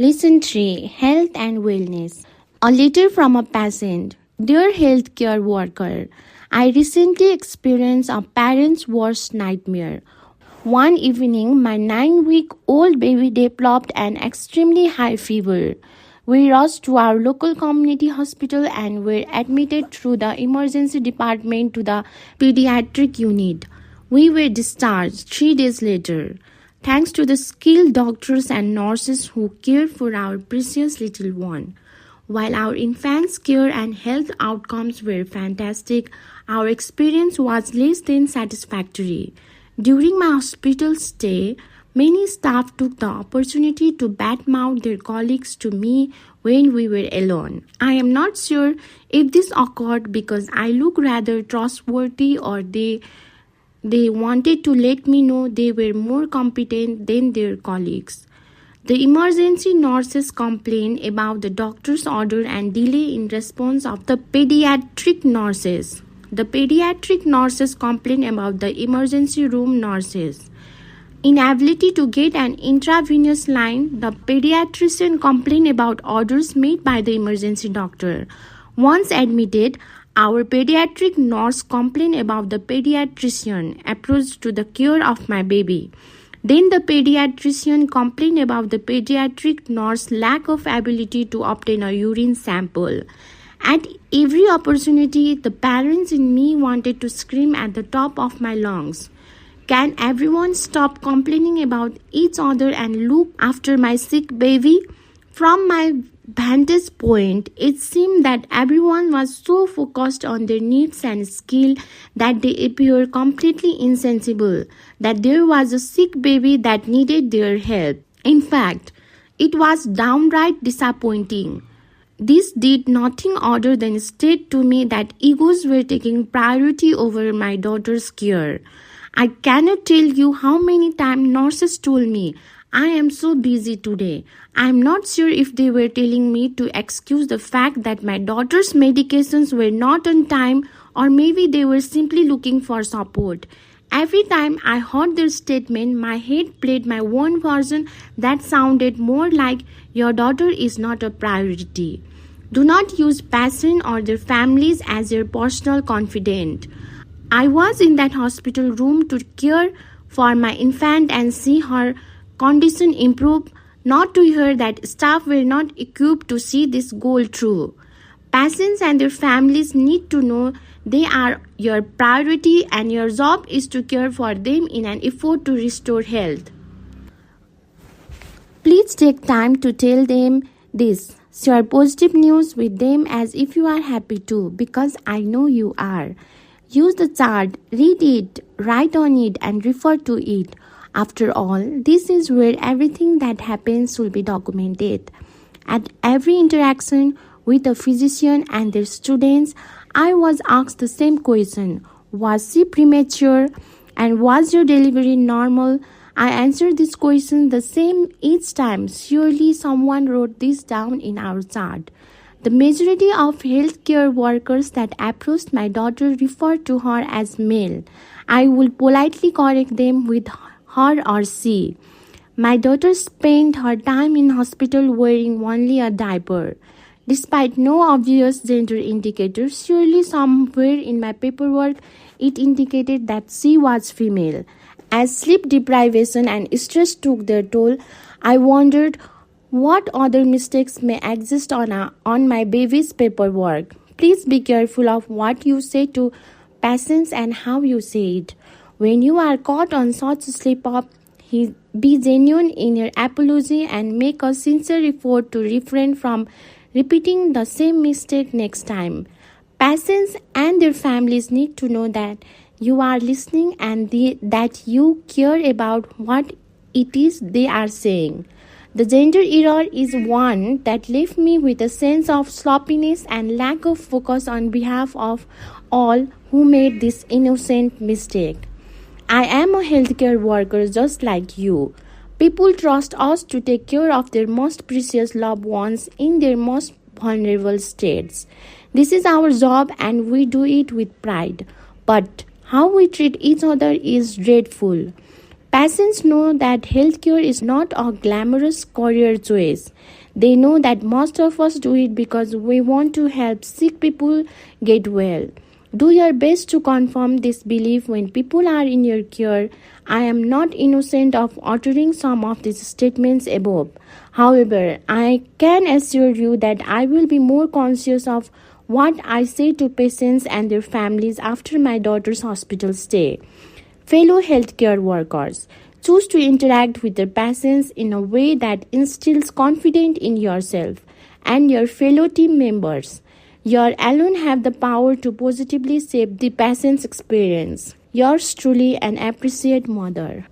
Lesson 3, Health and Wellness. A letter from a patient. Dear healthcare worker, I recently experienced a parent's worst nightmare. One evening, my 9-week-old baby developed an extremely high fever. We rushed to our local community hospital and were admitted through the emergency department to the pediatric unit. We were discharged 3 days later. Thanks to the skilled doctors and nurses who cared for our precious little one. While our infant's care and health outcomes were fantastic, our experience was less than satisfactory. During my hospital stay, many staff took the opportunity to badmouth their colleagues to me when we were alone. I am not sure if this occurred because I look rather trustworthy or they wanted to let me know they were more competent than their colleagues. The emergency nurses complained about the doctor's order and delay in response of the pediatric nurses. The pediatric nurses complained about the emergency room nurses' inability to get an intravenous line. The pediatrician complained about orders made by the emergency doctor. Once admitted, our pediatric nurse complained about the pediatrician approach to the care of my baby. Then the pediatrician complained about the pediatric nurse's lack of ability to obtain a urine sample. At every opportunity, the parents in me wanted to scream at the top of my lungs. Can everyone stop complaining about each other and look after my sick baby? From my vantage point, it seemed that everyone was so focused on their needs and skill that they appeared completely insensible that there was a sick baby that needed their help. In fact, it was downright disappointing. This did nothing other than state to me that egos were taking priority over my daughter's care. I cannot tell you how many times nurses told me, I am so busy today. I am not sure if they were telling me to excuse the fact that my daughter's medications were not on time, or maybe they were simply looking for support. Every time I heard their statement, my head played my own version that sounded more like, your daughter is not a priority. Do not use patients or their families as your personal confidant. I was in that hospital room to care for my infant and see her condition improve, not to hear that staff were not equipped to see this goal through. Patients and their families need to know they are your priority and your job is to care for them in an effort to restore health. Please take time to tell them this. Share positive news with them as if you are happy too, because I know you are. Use the chart, read it, write on it, and refer to it. After all, this is where everything that happens will be documented. At every interaction with a physician and their students, I was asked the same question. Was she premature? And was your delivery normal? I answered this question the same each time. Surely someone wrote this down in our chart. The majority of healthcare workers that approached my daughter referred to her as male. I will politely correct them with her or she. My daughter spent her time in hospital wearing only a diaper. Despite no obvious gender indicator, surely somewhere in my paperwork it indicated that she was female. As sleep deprivation and stress took their toll, I wondered what other mistakes may exist on my baby's paperwork. Please be careful of what you say to patients and how you say it. When you are caught on such a slip-up, be genuine in your apology and make a sincere effort to refrain from repeating the same mistake next time. Patients and their families need to know that you are listening and that you care about what it is they are saying. The gender error is one that left me with a sense of sloppiness and lack of focus on behalf of all who made this innocent mistake. I am a healthcare worker just like you. People trust us to take care of their most precious loved ones in their most vulnerable states. This is our job and we do it with pride. But how we treat each other is dreadful. Patients know that healthcare is not a glamorous career choice. They know that most of us do it because we want to help sick people get well. Do your best to confirm this belief when people are in your care. I am not innocent of uttering some of these statements above. However, I can assure you that I will be more conscious of what I say to patients and their families after my daughter's hospital stay. Fellow healthcare workers, choose to interact with your patients in a way that instills confidence in yourself and your fellow team members. You alone have the power to positively shape the patient's experience. Yours truly, an appreciated mother.